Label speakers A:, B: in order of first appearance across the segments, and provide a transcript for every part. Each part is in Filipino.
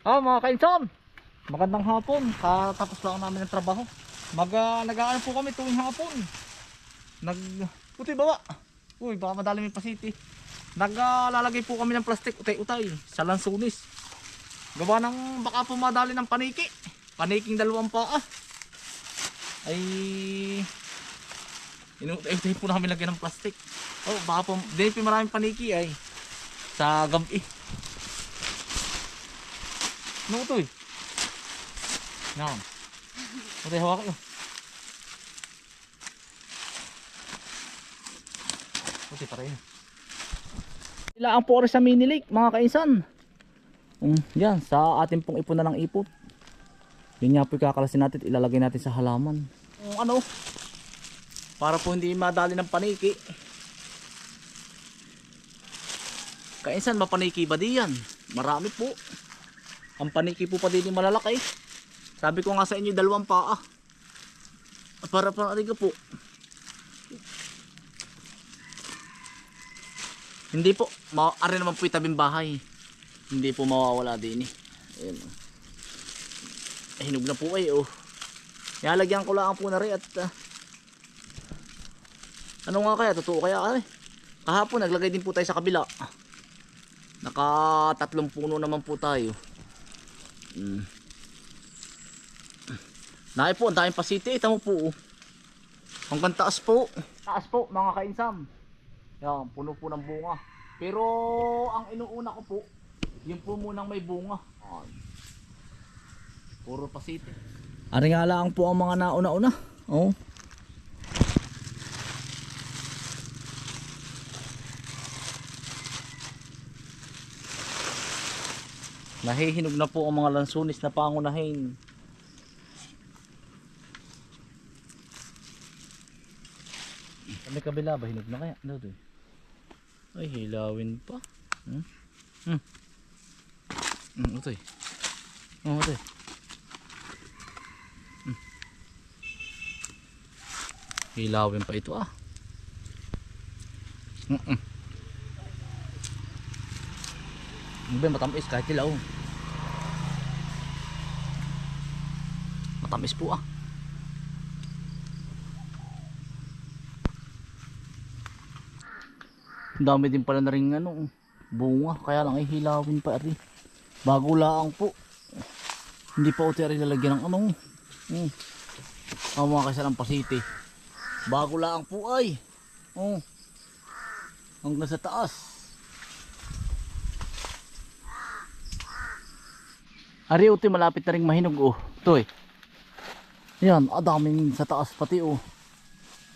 A: Mga kainsan, magandang hapon. Katapos lang namin ng trabaho. Nag-aano po kami tuwing hapon. Utoy baba. Uy, baka madali may pasiti. Naglalagay po kami ng plastic utay-utay sa lansunis. Gawa ng baka po madali ng paniki. Paniking dalawang paa. Ay inutay-utay po namin lagyan ng plastic. Oh, baka po din po maraming paniki ay sa gabi. Ano ito eh? Yan. Ito hawak ko. Ito para yun. Sila ang pores sa mini lake mga kainsan. Yan sa ating pong ipon na ng ipot. Yan nga po kakalasin natin. Ilalagay natin sa halaman. Para po hindi madali ng paniki. Kainsan mapaniki ba diyan? Marami po. Ang paniki po pa din malalaki. Sabi ko nga sa inyo dalawang paa. Para ariga po. Hindi po, ari naman po itabing bahay. Hindi po mawawala din eh. Ayun. Hinog na po ay oh. Ilalagyan ko lang po na rin at ano nga kaya, totoo kaya ay. Kahapon naglagay din po tayo sa kabila. Naka 3 puno naman po tayo. Naay po, ang daming pasiti. Ito mo po oh. Hanggang taas po. Taas po mga kainsam. Yan, puno po ng bunga. Pero ang inuuna ko po, yung po munang may bunga. Puro pasiti. Ari nga lang po ang mga nauna-una. Oh. Nahihinog na po ang mga lansunis na pangunahin. May kabila ba? Hinog na kaya? Ano doon? Ay, hilawin pa. Ito eh. Ito eh. Hilawin pa ito ah. Matamis kahit hilaw. Matamis po ah. Dami din pala na rin bunga, kaya lang ay hilawin pa rin. Bago lang po. Hindi pa uti rin lalagyan ng mga kasi ng pasiti. Bago lang po ay. Hanggang sa taas. Ari uti malapit na rin mahinog oh. Ito eh. Yan, daming sa taas pati oh.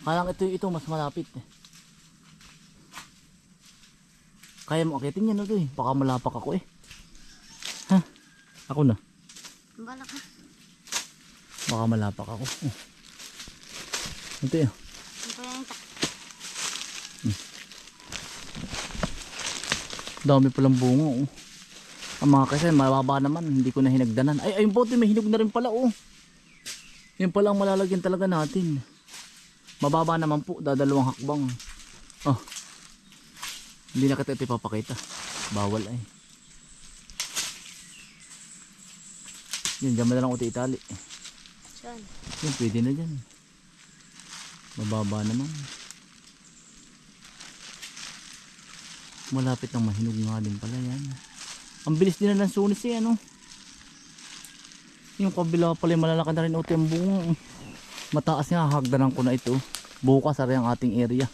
A: Kaya lang ito mas malapit eh. Kaya mo akitin yan ito eh. Baka malapak ako eh. Ha? Ako na.
B: Balak ha.
A: Baka malapak ako. Ito eh. Dami palang bunga oh. Ang mga kasi mababa naman. Hindi ko na hinagdanan. Ay ayun po may hinog na rin pala oh. Yun pala ang malalagyan talaga natin. Mababa naman po. Dadalawang hakbang. Oh. Hindi na kita ito ipapakita. Bawal ay. Yan, dyan mo na lang uti itali.
B: Saan?
A: Yan, pwede na dyan. Mababa naman. Malapit ng mahinog nga din pala yan. Ang bilis din na ng sunis eh, ano. Yung kabila pala malalaki na rin uti ang bunga. Mataas nga, hagdanan ko na ito. Bukas ari ang ating area.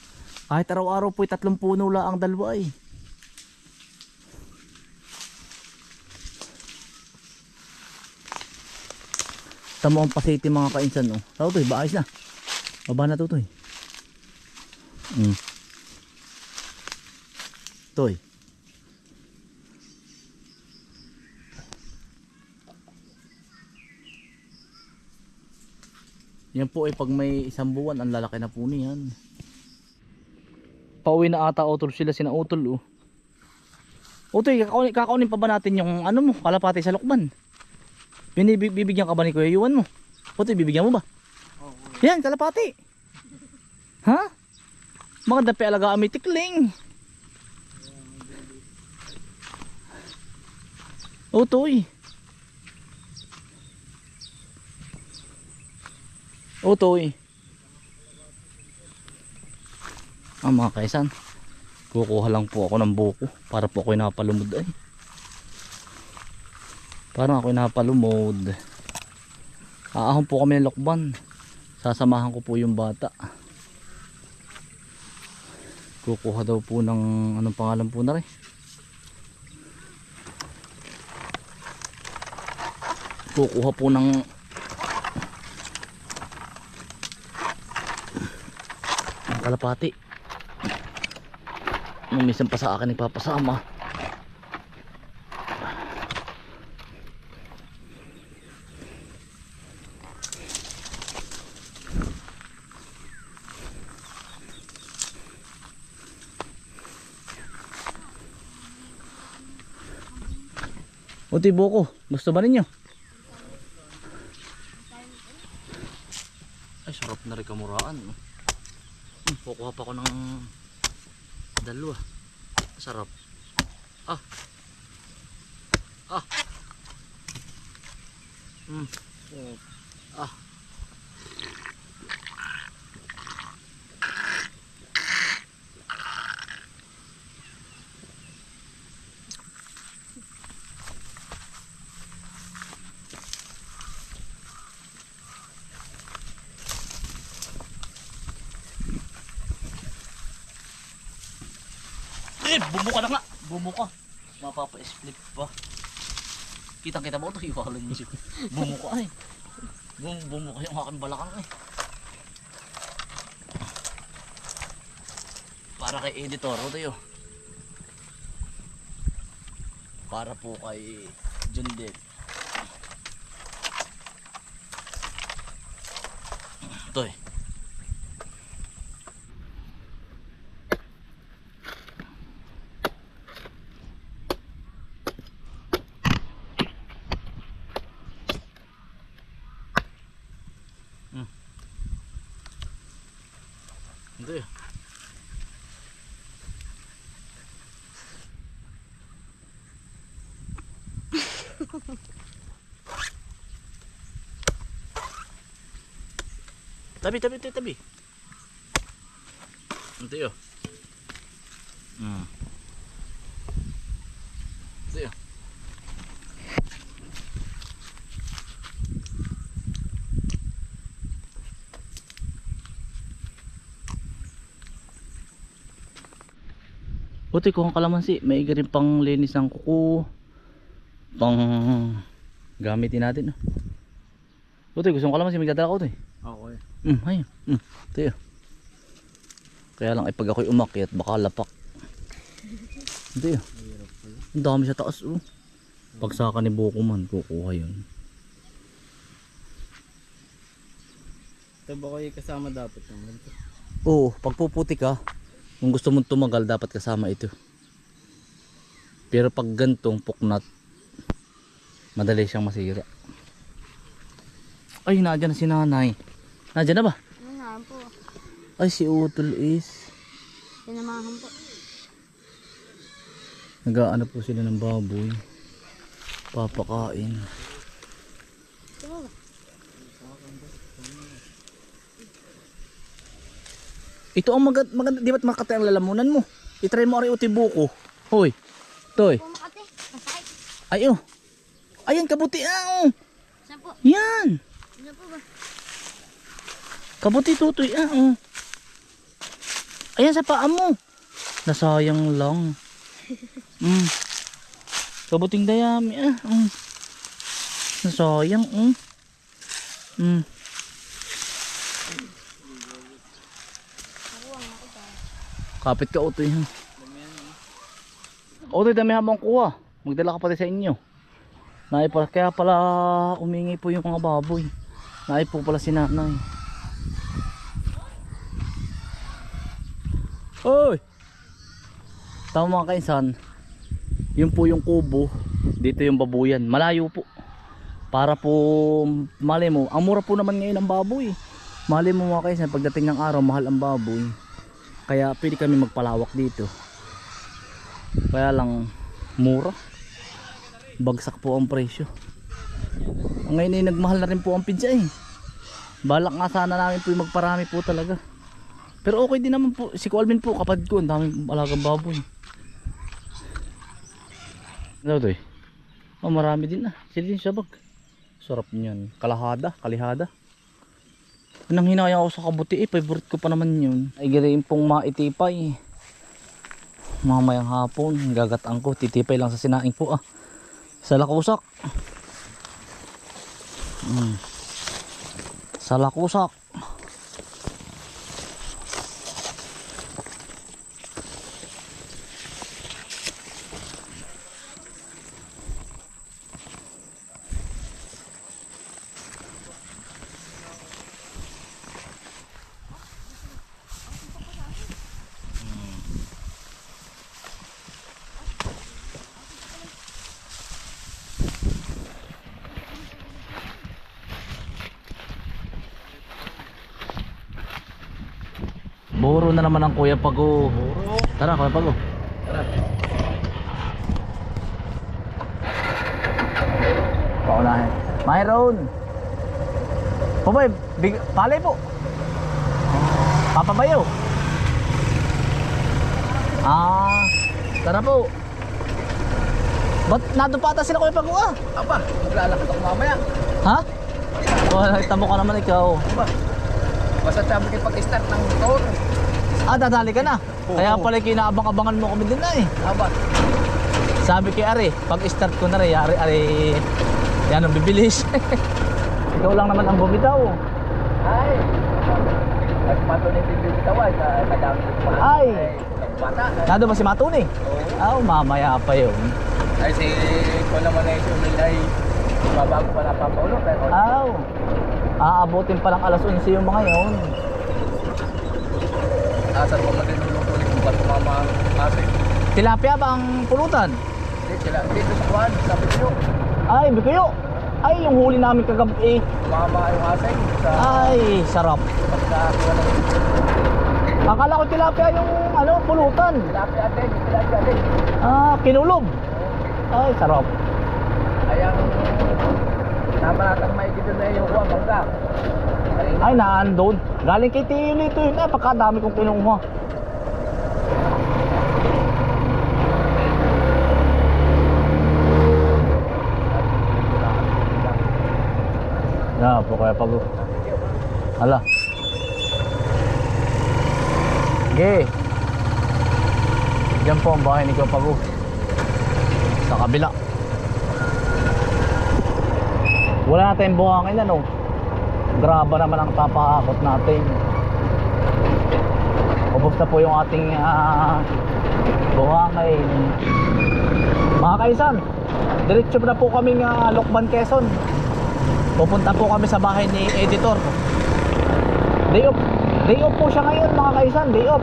A: Kahit araw-araw po 3 puno lang ang dalawa eh. Tamo ang pasiti mga kainsan oh. Tao to, ba ayos na. Baba na to to eh. Toy. Yan po ay pag may 1 buwan ang lalaki na po niyan. Pauwi na ata utol sila sina utol oh. Utoy, kakaunin pa ba natin yung mo, kalapati sa lukban? Bibigyan ka ba ni Kuya Yuan mo? Utoy, bibigyan mo ba? Yan, kalapati. Ha? Maganda pa alagaan may tikling. Utoy. Utoy. Mga kaisan, kukuha lang po ako ng buko para po ako'y napalumod ay. Parang ako'y napalumod. Aahon po kami ng lokban. Sasamahan ko po yung bata. Kukuha daw po ng anong pangalan po na rin. Kukuha po ng kalapati. Minsan pa sa akin nagpapasama. Uti buko, gusto ba ninyo? Ay, sarap na rin kamuraan. Kukuha pa ako ng dalawa. Sarap. Ah. Ah. Ah. Bumuka na nga. Bumuka. Mapapa-split pa. Kitang-kita mo ito. Iwalan niyo siya. Bumuka ay. Bumuka yung aking balakang ay. Para kay editor. Ito yun. Para po kay John Depp. Ito eh. Hindi. Tabi. Hindi yun. Hindi yun. Buti ko ang kalamansi, may rin pang linis ng kuko, pang gamitin natin. Buti gusto kong kalamansi, may dadala ko ito eh.
C: Okay.
A: Ayun. Ito yun. Kaya lang ay pag ako'y umakyat baka lapak. Ito yun. Ang dami sa taas oh. Pag saka ni buko man, kukuha yun.
C: Ito ba kayo kasama dapat ng ganito?
A: Oo, pag puputi ka, kung gusto mong tumagal dapat kasama ito. Pero pag gantong puknat, madali siyang masira. Ay, nandiyan na si nanay. Nandiyan na ba?
B: Ano po?
A: Ay, si Utol is
B: Sinamahan po.
A: nag-aano po sila ng baboy. Papakain.
B: Ito ba?
A: Ito ang maganda, di ba't makatay ang lalamunan mo? I-try mo rin uti buko. Hoy, toy.
B: Po Makati. Masakit.
A: Ay oh. Ayan, kabuti ah oh.
B: Saan po?
A: Yan.
B: Ano po ba?
A: Kabuti tutoy ah oh. Ayan sa paa mo. Nasayang lang. Kabuting dayami ah. Nasayang Kapit ka utoy ha. Utoy dami habang kuha. Magdala ka pati sa inyo. Kaya pala umingi po yung mga baboy. Po pala si nanay. Oy! Tama mga kainsan. Yun po yung kubo. Dito yung babuyan. Malayo po. Para po mali mo. Ang mura po naman ngayon ang baboy. Mali mo mga kainsan. Pagdating ng araw mahal ang baboy. Kaya pwede kami magpalawak dito. Kaya lang mura.
D: Bagsak po ang presyo. Ngayon ay nagmahal na rin po ang pizza eh. Balak nga sana namin po yung magparami po talaga. Pero okay din naman po. Si Kualmin po, kapatid ko, ang daming alagang baboy. Ano to eh? Oh, marami din ah. Sila din sabag. Sarap niyan. Kalihada. Nang hinayang ako sa kabuti eh. Favorite ko pa naman yun. Ay girain pong maitipay. Mamayang hapon. Gagatang ko. Titipay lang sa sinaing po ah. Sa lakusak. Sa lakusak. Buro na naman ang Kuya Pago. Tara Kuya Pago. Tara. Paunahin. Mayroon. Poboy, palay po. Papabayo. Tara po. Ba't nandun pa ata sila Kuya Pago ah?
C: Aba, maglalakad ako mamaya.
D: Ha? Nakita mo ka naman ikaw.
C: Aba, basta sabi kayo pag-start ng motor.
D: Dadali ka na.
C: Oo.
D: Kaya pala kinaabang-abangan mo kami din na eh.
C: Aba,
D: Sabi kay Ari, pag start ko na rin, Ari, yan ang bibilis. Ikaw lang naman ang bumitaw.
C: ay. Nagpato na yung bibitawa sa kadami ko pa.
D: Ay.
C: Nagbata.
D: Nado ba si Matuni?
C: Oo.
D: Mamaya pa yun.
C: Ay si ko naman ay sumil ay babago pa na papaulo. Pero
D: Aabutin pa lang alas 11 yung mga yun.
C: asal ko matulog ulit kung ba't mama kasi.
D: Tilapia ba ang pulutan?
C: Hindi sila, dito sa kuwan, sabi ko
D: Ay, bikuyo. Ay, yung huli namin kagabi.
C: mama yung asay sa
D: Ay, sarap.
C: pagkakuha ng
D: Akala ko tilapia yung pulutan.
C: tilapia din, tilapia din.
D: Kinulob. Ay, sarap.
C: Ay ang namanatang may dito na yung kuwan, bangga.
D: Ay, naandun. Galing kay Tiyo nito yun. Pagkadami kong kinuha. Po kaya Pago. Hala. Ge. Diyan po ang bahay ni Kuya Pago. Sa kabila. Wala na tayong buhangin ano. Graba naman ang papakakot natin. Ubos na po yung ating buhangin. Mga kaisan, diretso na po kaming Lokban, Quezon. Pupunta po kami sa bahay ni Editor. Day off po siya ngayon mga kaisan, day off.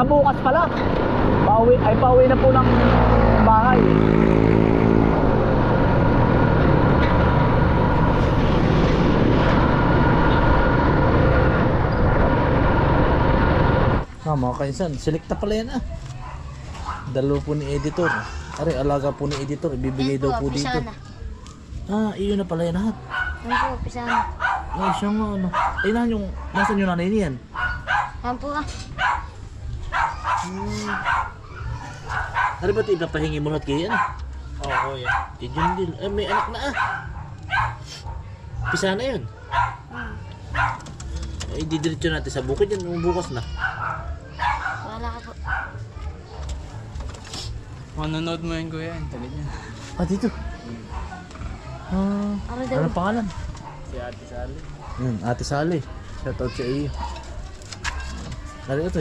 D: Bukas pala. Pauwi na po ng bahay. Mga kaisan, selecta pala yan Dalawa po ni Editor. Ari, alaga po ni Editor, ibibigay daw po dito. Iyon na pala yan lahat.
B: Yan po, pisana.
D: Ay, siya nga Ay, nasan yung nanay niyan?
B: Yan po
D: Ari, ba't ipapahingi mo lahat kayo yan?
C: Oo, yan.
D: Tijundil. Ay, may anak na Pisa na yun. Ay, didiretso natin sa bukid yan, bukas na.
B: Wala ka po.
C: Manonood mo yun kuya, ang talit niya.
D: Dito.
B: Ano daw?
D: Ano pangalan?
C: Si Ate Sally.
D: Ate Sally. Shoutout sa iyo. Dari ito